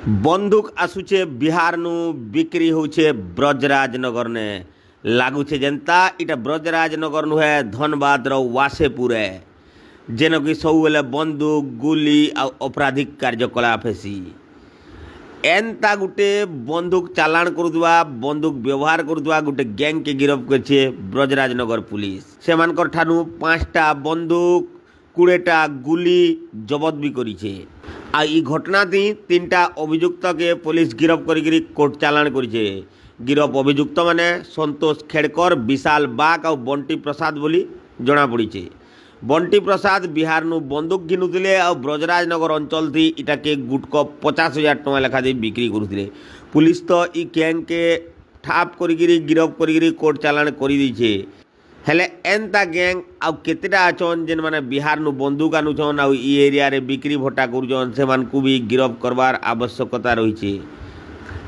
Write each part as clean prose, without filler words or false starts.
बंदूक आसुचे बिहार नु बिक्री होचे ब्रजराजनगर ने लागुचे जनता इटा ब्रजराजनगर नु है धनबाद रो वासेपुर है जेन कि सबुले बंदूक गुली आ अपराधिक कार्यकलाप हेसी एनता गुटे बंदूक चालान करुवा बंदूक व्यवहार करुवा गुटे गैंग के गिरफ्त करछे ब्रजराजनगर पुलिस सेमानकर ठानु 5टा बंदूक 20टा गुली जबत भी करिछे आ ई घटना थी 3टा अभियुक्त के पुलिस गिरफ्त करी कोर्ट चालान करिछे गिरफ अभियुक्त माने संतोष खेड़कर विशाल बाग और बंटी प्रसाद बोली जना पड़ी। बंटी प्रसाद बिहार नु बंदूक घिनुले और ब्रजराजनगर अंचल थी इटा के गुटक 50,000 टଙ୍କା लेखा दे बिक्री करुले। पुलिस तो ई गैंग के ठाप करी गिरफ करी कोर्ट चालान करी दीछे हेले एनता गैंग आउ केतेटा अछन जेन माने बिहार नु बंदूक आनुछन आउ ई एरिया रे बिक्री भट्टा करुछन सेमान को भी गिरफ करवार आवश्यकता रहिछे।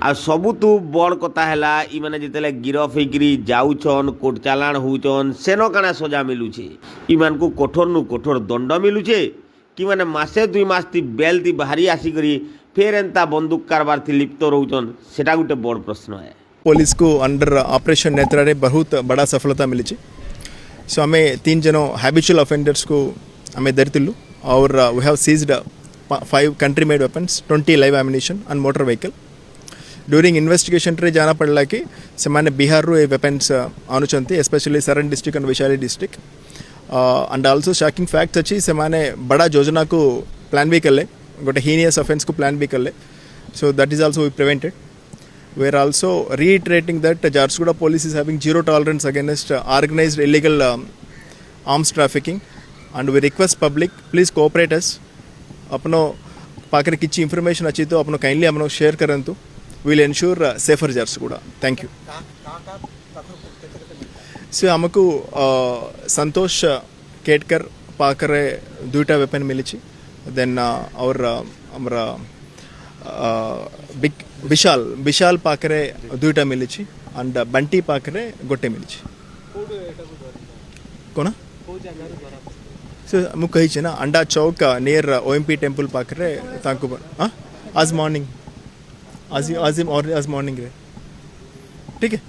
आ सबुतु बड़ कथा हैला ई माने जेतेले गिरफ होइकरी जाउछन कोर्ट चालान होउछन सेनो काना सजा मिलुछे ई मान को कठोर नु कठोर दंड मिलुछे कि माने मासे 2 मास ती बेल ती बाहरी आसी करी फेर एंता बंदूक कारबार थी लिप्त रहउछन सेटा गुटे बड़ प्रश्न है। पुलिस को अंडर ऑपरेशन नेत्रा रे बहुत बड़ा सफलता मिली। सो हमें 3 जनों हैबिचुअल ऑफेंडर्स को हमें धरतिल्लु और we have seized 5 country made weapons 20 live ammunition and motor vehicle. During investigation रे जाना पड़ला कि से बिहार रू वेपन्स आनुचंती especially Saran district and Vaishali district and also shocking fact अच्छी से बड़ा योजना को प्लान भी कले गोटे हीनियस ऑफेंस को प्लान भी कले। So that is also we prevented. We are also reiterating that Jharsuguda police is having zero tolerance against organized illegal arms trafficking and we request public please cooperate us अपनो पाकर किसी information अच्छी तो अपनो kindly अपनो share करन तो we will ensure safer Jharsuguda। Thank you। So हमको संतोष केटकर पाकर 2टा वेपन मिली छी then और हमारा विशाल पाकरे 2टा मिली एंड बंटी पाकरे गोटे मिली कोना से मु कही ना अंडा चौक नियर ओएमपी टेम्पल पाकरे ताको आज मॉर्निंग आज मॉर्निंग रे ठीक है।